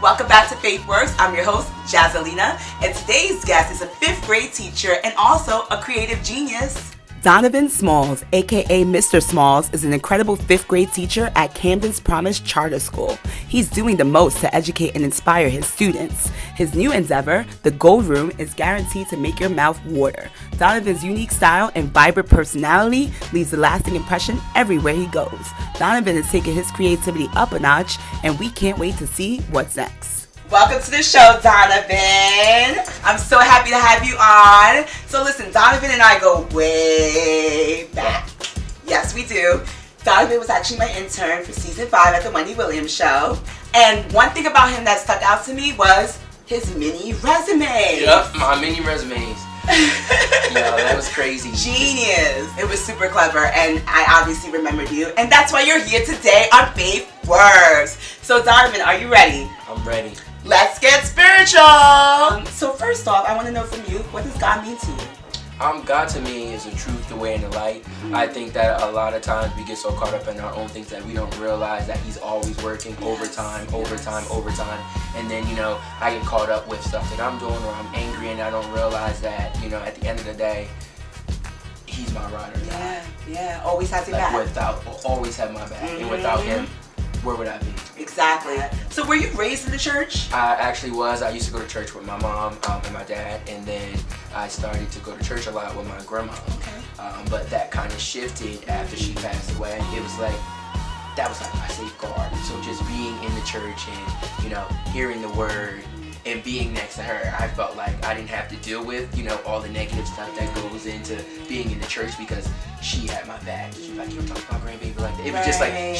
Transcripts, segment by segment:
Welcome back to FaithWorks. I'm your host, Yazalina, and today's guest is a 5th grade teacher and also a creative genius. Donovan Smalls, aka Mr. Smalls, is an incredible 5th grade teacher at Camden's Promise Charter School. He's doing the most to educate and inspire his students. His new endeavor, the Gold Room, is guaranteed to make your mouth water. Donovan's unique style and vibrant personality leaves a lasting impression everywhere he goes. Donovan is taking his creativity up a notch, and we can't wait to see what's next. Welcome to the show, Donovan. I'm so happy to have you on. So listen, Donovan and I go way back. Yes, we do. Donovan was actually my intern for season 5 at the Wendy Williams show. And one thing about him that stuck out to me was his mini resume. Yep, my mini resumes. Yeah, that was crazy. Genius. It was super clever, and I obviously remembered you. And that's why you're here today on FaithWorks. So Donovan, are you ready? I'm ready. Let's get spiritual. So first off, I want to know from you, what does God mean to you? God to me is the truth, the way, and the light. I think that a lot of times we get so caught up in our own things that we don't realize that He's always working overtime. And then, I get caught up with stuff that I'm doing, or I'm angry, and I don't realize that, at the end of the day, He's my ride or die. Yeah. Always has your back. Always have my back. And without Him, where would I be? Exactly. So were you raised in the church? I actually was. I used to go to church with my mom and my dad, and then I started to go to church a lot with my grandma. Okay. But that kind of shifted after she passed away. It was like, that was like my safeguard. So just being in the church and, hearing the word and being next to her, I felt like I didn't have to deal with, all the negative stuff that goes into being in the church because she had my back. She was like, you don't talk about grandbaby like that. It was just like,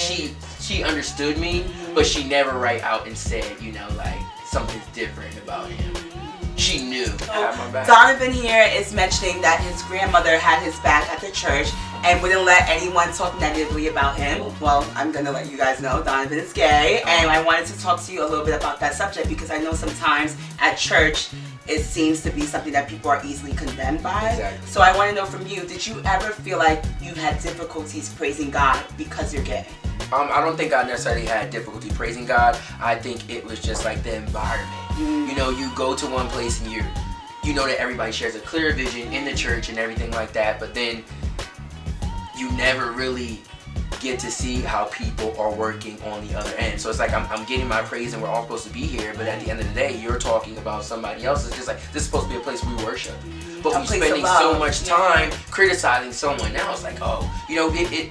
she understood me, but she never right out and said, like, something's different about him. She knew I had my back. Donovan here is mentioning that his grandmother had his back at the church and wouldn't let anyone talk negatively about him. Well, I'm going to let you guys know Donovan is gay, and I wanted to talk to you a little bit about that subject because I know sometimes at church it seems to be something that people are easily condemned by. Exactly. So I want to know from you, did you ever feel like you had difficulties praising God because you're gay? I don't think I necessarily had difficulty praising God. I think it was just like the environment. You go to one place and you know that everybody shares a clear vision in the church and everything like that, but then you never really get to see how people are working on the other end. So it's like I'm getting my praise and we're all supposed to be here, but at the end of the day, you're talking about somebody else. It's just like, this is supposed to be a place we worship. But we're spending so much time criticizing someone else. Like,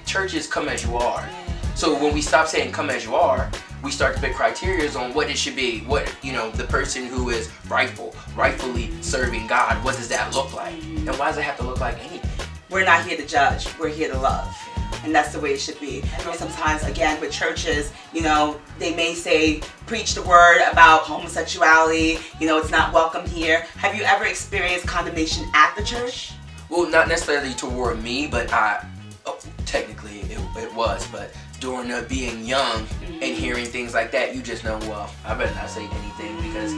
churches come as you are. So when we stop saying come as you are, we start to put criteria on what it should be. What, the person who is rightfully serving God, what does that look like? And why does it have to look like anything? We're not here to judge, we're here to love. And that's the way it should be. I know sometimes, again, with churches, they may say, preach the word about homosexuality, it's not welcome here. Have you ever experienced condemnation at the church? Well, not necessarily toward me, but technically it was, but during being young and hearing things like that, you just know, well, I better not say anything because,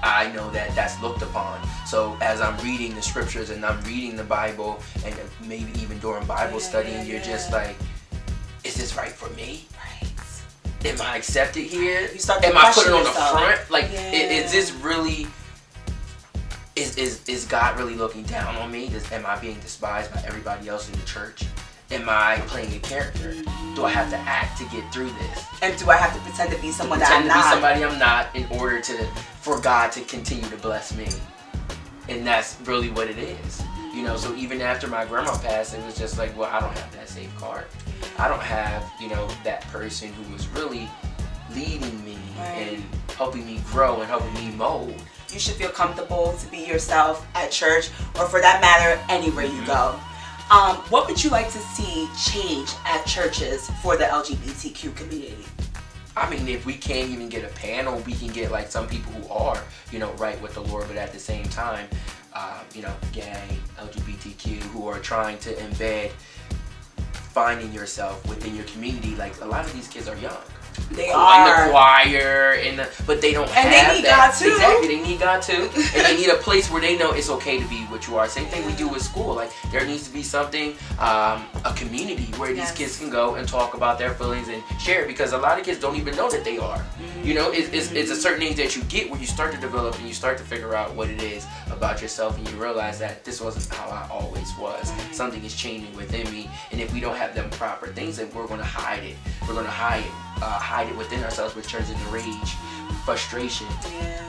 I know that that's looked upon. So as I'm reading the scriptures and I'm reading the Bible and maybe even during Bible study, and you're just like, is this right for me? Right. Am I accepted here? You start to Am I put it on yourself. the front? Like, is this really... Is God really looking down on me? Am I being despised by everybody else in the church? Am I playing a character? Do I have to act to get through this? And do I have to pretend to be someone that I'm not? Pretend to be somebody I'm not in order for God to continue to bless me. And that's really what it is. So even after my grandma passed, it was just like, well, I don't have that safeguard. I don't have, that person who was really leading me and helping me grow and helping me mold. You should feel comfortable to be yourself at church, or for that matter, anywhere you go. What would you like to see change at churches for the LGBTQ community? I mean, if we can't even get a panel, we can get like some people who are, right with the Lord, but at the same time, gay, LGBTQ, who are trying to embed finding yourself within your community. Like, a lot of these kids are young. They in are the choir, but they don't have they need that. God too. Exactly, they need God too, and they need a place where they know it's okay to be what you are. Same thing we do with school. Like there needs to be something, a community where these kids can go and talk about their feelings and share it, because a lot of kids don't even know that they are. You know, it's a certain age that you get where you start to develop and you start to figure out what it is about yourself, and you realize that this wasn't how I always was. Something is changing within me, and if we don't have them proper things, then we're going to hide it. We're going to hide it within ourselves, which turns into rage, frustration,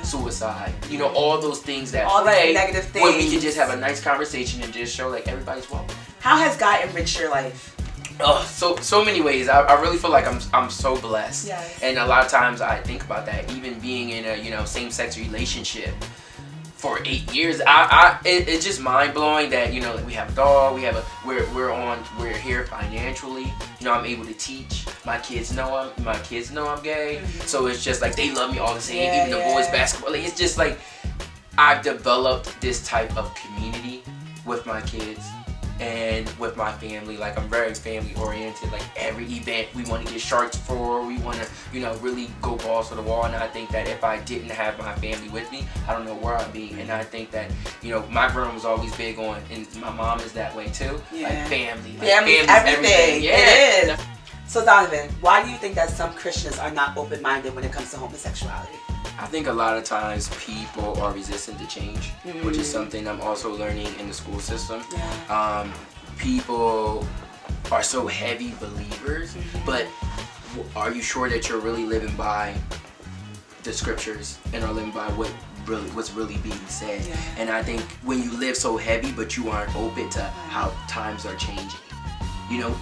suicide. You know, all those things that all play these negative things. When we can just have a nice conversation and just show like everybody's welcome. How has God enriched your life? Oh, so many ways. I really feel like I'm so blessed. Yes. And a lot of times I think about that, even being in a same-sex relationship for 8 years. It's just mind blowing that like we have a dog, we're here financially. I'm able to teach. My kids know I'm gay. So it's just like they love me all the same. Even the boys basketball. Like, it's just like I've developed this type of community with my kids and with my family. Like I'm very family oriented. Like every event we want to get sharks for, we want to really go balls to the wall. And I think that if I didn't have my family with me, I don't know where I'd be. And I think that my grandma was always big on, and my mom is that way too. Like family, family's everything. It is. So Donovan, why do you think that some Christians are not open-minded when it comes to homosexuality? I think a lot of times people are resistant to change, which is something I'm also learning in the school system. People are so heavy believers, but are you sure that you're really living by the scriptures and are living by what's really being said? And I think when you live so heavy but you aren't open to how times are changing,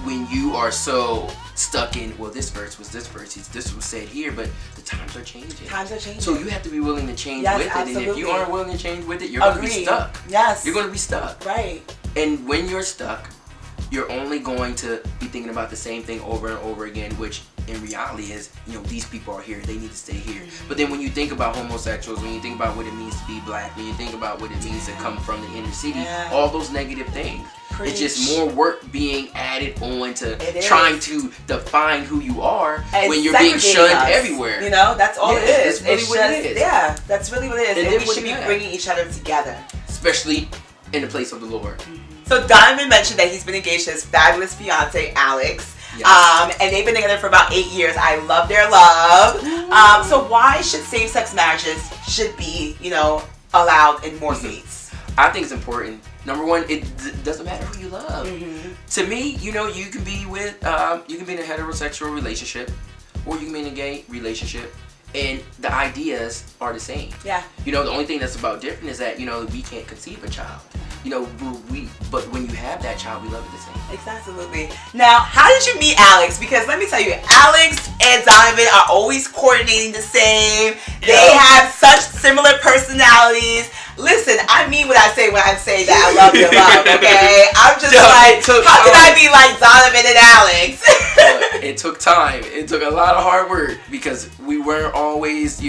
when you are so stuck in, well, this verse, this was said here, but the times are changing. So you have to be willing to change with it. Absolutely. And if you aren't willing to change with it, you're going to be stuck. Yes. You're going to be stuck. Right. And when you're stuck, you're only going to be thinking about the same thing over and over again, which in reality is, these people are here, they need to stay here. But then when you think about homosexuals, when you think about what it means to be black, when you think about what it means to come from the inner city, all those negative things, it's just more work being added on to trying to define who you are when you're being shunned everywhere. That's all it is. That's really what it is. Yeah, that's really what it is. And we should be have. bringing each other together. Especially in the place of the Lord. So Donovan mentioned that he's been engaged to his fabulous fiance, Alex. Yes. And they've been together for about 8 years. I love their love. So why should same-sex marriages should be, allowed in more states? I think it's important. Number one, it doesn't matter who you love. To me, you can be in a heterosexual relationship, or you can be in a gay relationship, and the ideas are the same. Yeah. The only thing that's about different is that we can't conceive a child. But when you have that child, we love it the same. Exactly. Now, how did you meet Alex? Because let me tell you, Alex and Donovan are always coordinating the same. They have such similar personalities. Listen, I mean what I say when I say that I love your love, okay? I'm just how can I be like Donovan and Alex? It took time. It took a lot of hard work because we weren't always,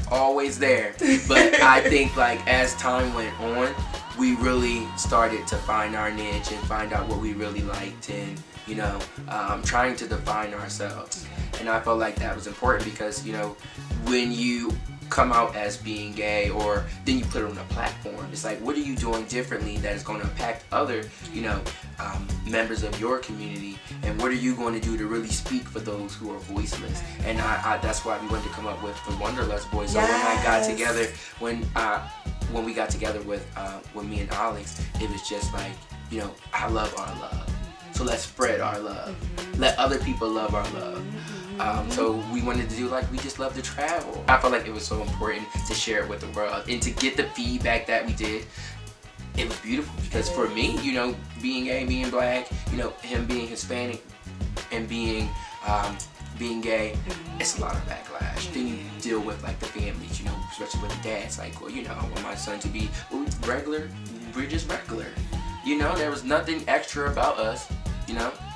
always there. But I think as time went on, we really started to find our niche and find out what we really liked and, trying to define ourselves. And I felt like that was important because, when you come out as being gay or then you put it on a platform, it's like, what are you doing differently that is going to impact other, members of your community, and what are you going to do to really speak for those who are voiceless? And I that's why we wanted to come up with the Wanderlust Boys. So when I got together, when we got together with me and Alex, it was just like, I love our love. So let's spread our love. Let other people love our love. So we wanted to do we just love to travel. I felt like it was so important to share it with the world and to get the feedback that we did. It was beautiful because for me, being gay, being black, him being Hispanic and being gay, it's a lot of backlash. Then you deal with the families, especially with the dads. I want my son to be regular. We're just regular. There was nothing extra about us.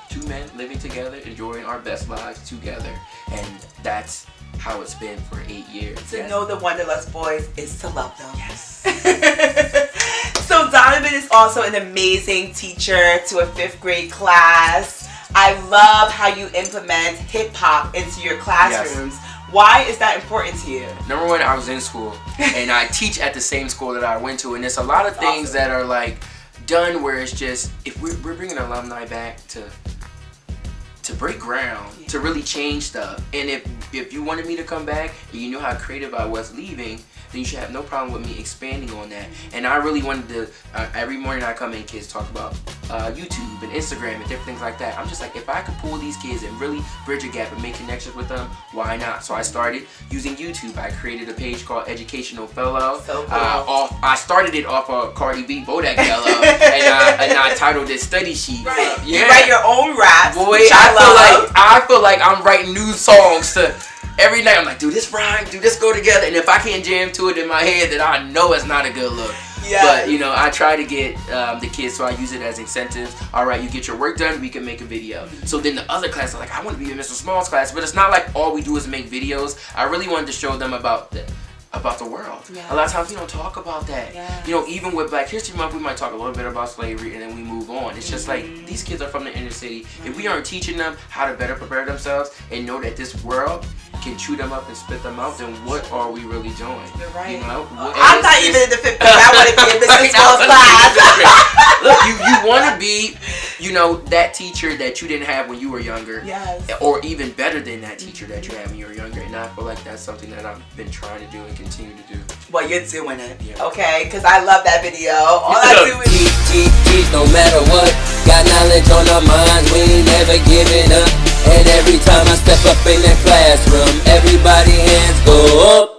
Two men living together, enjoying our best lives together, and that's how it's been for 8 years. To know the Wanderlust Boys is to love them. Yes. So Donovan is also an amazing teacher to a 5th grade class. I love how you implement hip hop into your classrooms. Yes. Why is that important to you? Number one, I was in school, and I teach at the same school that I went to, and there's a lot of things that are like done where it's just, if we're bringing alumni back to break ground, to really change stuff. And if you wanted me to come back and you knew how creative I was leaving, then you should have no problem with me expanding on that. And I really wanted to, every morning I come in, kids talk about YouTube and Instagram and different things like that. I'm just like, if I could pull these kids and really bridge a gap and make connections with them, why not? So I started using YouTube. I created a page called Educational Fellow. So cool. I started it off of Cardi B, Bodak Yellow, and I titled it Study Sheet. Right. Yeah. You write your own raps. Boy, I feel like I'm writing new songs to every night. I'm like, do this rhyme, do this go together, and if I can't jam to it in my head, then I know it's not a good look. Yeah. But you know, I try to get the kids, so I use it as incentives. All right, you get your work done, we can make a video. So then the other class are like, I want to be in Mr. Smalls class, but it's not like all we do is make videos. I really wanted to show them about the world. Yes. A lot of times we don't talk about that. Yes. You know, even with Black History Month, we might talk a little bit about slavery and then we move on. It's just like, these kids are from the inner city. If we aren't teaching them how to better prepare themselves and know that this world can chew them up and spit them out, then what are we really doing? You're right. You know, I'm not even in the 50s. I want to be in Mr. Smalls class. Look, you want to be, you know, that teacher that you didn't have when you were younger. Yes. Or even better than that teacher that you had when you were younger. And I feel like that's something that I've been trying to do and continue to do. Well, you're doing it, okay? Because I love that video. All I do is teach, no matter what. Got knowledge on our minds, we ain't never giving up. And every time I step up in that classroom, everybody hands go up.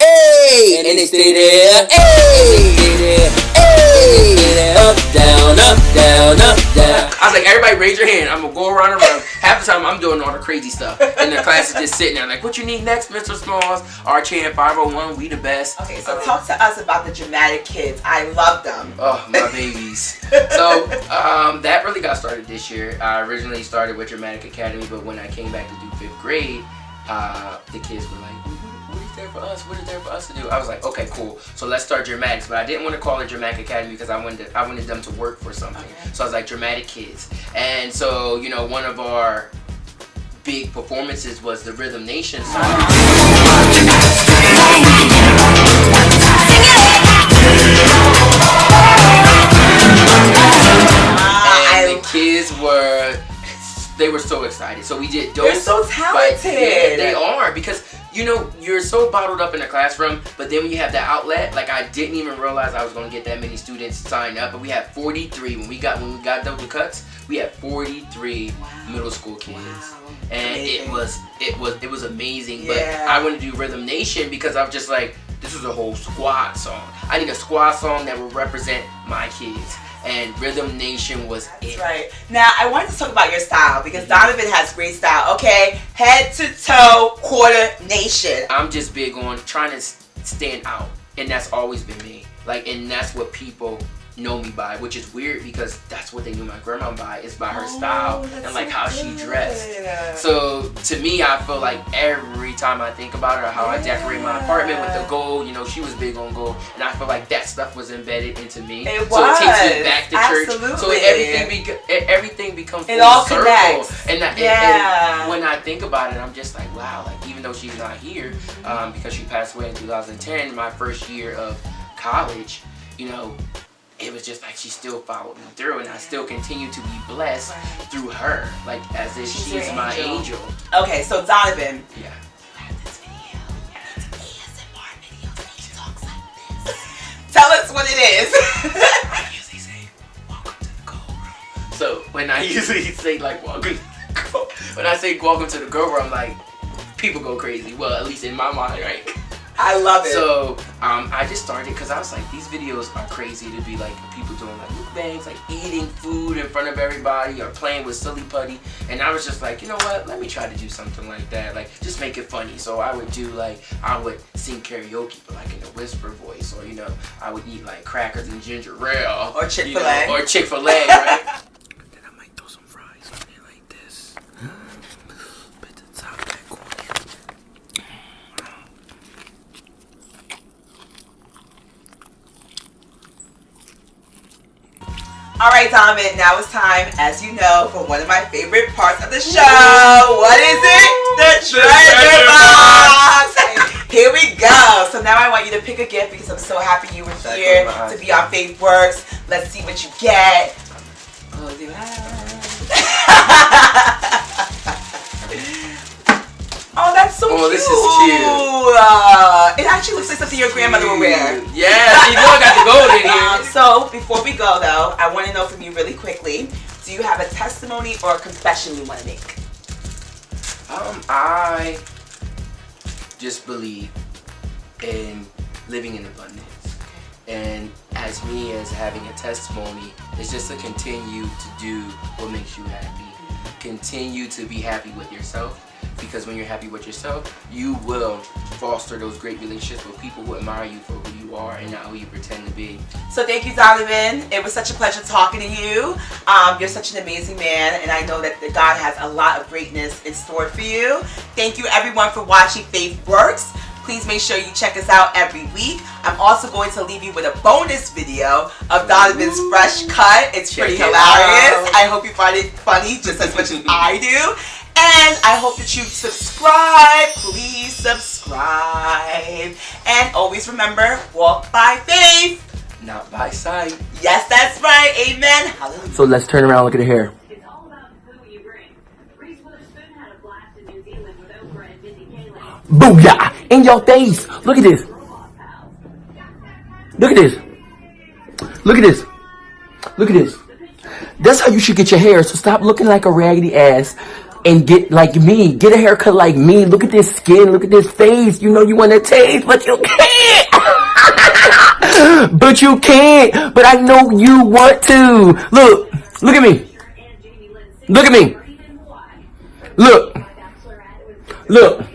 Hey, and they stay there. Hey, stay there. Hey, stay there. Up, down, up, down, up, down. I was like, everybody raise your hand. I'm gonna go around and around. Half the time I'm doing all the crazy stuff, and the class is just sitting there like, what you need next, Mr. Smalls? Our chant 501, we the best. Okay, so talk to us about the dramatic kids. I love them. Oh, my babies. So that really got started this year. I originally started with Dramatic Academy, but when I came back to do 5th grade, the kids were like, what is there for us? What is there for us to do? I was like, okay, cool. So let's start Dramatics. But I didn't want to call it Dramatic Academy because I wanted them to work for something. Okay. So I was like, Dramatic Kids. And so, you know, one of our big performances was the Rhythm Nation song. And the kids were so excited. So we did those. They're so talented. Yeah, they are, because you know, you're so bottled up in the classroom, but then when you have that outlet, like I didn't even realize I was going to get that many students signed up, but we had 43 when we got double cuts. We had 43 middle school kids. Wow. And amazing. it was amazing. But I wanted to do Rhythm Nation because I'm just like, this is a whole squad song. I need a squad song that will represent my kids. And Rhythm Nation was it. That's right. Now, I wanted to talk about your style because Donovan has great style. Okay, head to toe coordination. I'm just big on trying to stand out, and that's always been me. Like, and that's what people know me by, which is weird because that's what they knew my grandma by, is by her style and like how she dressed. So to me, I feel like every time I think about her, how I decorate my apartment with the gold, you know, she was big on gold, and I feel like that stuff was embedded into me. It so was. It takes me back to Absolutely. church. So everything becomes full all circle. Connects. And when I think about it, I'm just like, wow, like even though she's not here, because she passed away in 2010, my first year of college, you know, it was just like she still followed me through, and I still continue to be blessed through her, like as if she's my angel. Okay, so Donovan. Yeah. You have this video. It's an ASMR video. He talks like this. Tell us what it is. I usually say, welcome to the gold room. So when I usually say like welcome to the gold, when I say welcome to the gold room, like people go crazy. Well, at least in my mind, right? I love it. So I just started because I was like, these videos are crazy to be like people doing like mukbangs, like eating food in front of everybody or playing with silly putty. And I was just like, you know what? Let me try to do something like that. Like just make it funny. So I would do like, I would sing karaoke, but like in a whisper voice, or you know, I would eat like crackers and ginger ale, or Chick-fil-A, you know, or Chick-fil-A, right? Then I might throw some fries on there like this. Bit the top of that corner. Alright, Donovan, now it's time, as you know, for one of my favorite parts of the show. What is it? The treasure box! Here we go. So now I want you to pick a gift because I'm so happy you were here to be on Faith Works. Let's see what you get. Close your eyes. Oh, that's so cute. This is cute. It actually looks like something your grandmother would wear. Yeah, you know I got the gold in here. So, before we go though, I want to know from you really quickly, do you have a testimony or a confession you want to make? I just believe in living in abundance. And as me, as having a testimony, is just to continue to do what makes you happy. Continue to be happy with yourself. Because when you're happy with yourself, you will foster those great relationships with people who admire you for who you are and not who you pretend to be. So thank you, Donovan. It was such a pleasure talking to you. You're such an amazing man, and I know that God has a lot of greatness in store for you. Thank you, everyone, for watching Faith Works. Please make sure you check us out every week. I'm also going to leave you with a bonus video of Donovan's fresh cut. It's pretty hilarious. I hope you find it funny just as much as I do. And I hope that you subscribe. Please subscribe. And always remember, walk by faith, not by sight. Yes, that's right. Amen. Hallelujah. So let's turn around and look at her hair. It's all about who you bring. Reese Witherspoon had a blast in New Zealand with Oprah and Mindy Kaling. Booyah! In your face! Look at this. Look at this. Look at this. Look at this. That's how you should get your hair. So stop looking like a raggedy ass. And get like me. Get a haircut like me. Look at this skin. Look at this face. You know you want to taste, but you can't. But you can't. But I know you want to. Look. Look at me. Look at me. Look. Look.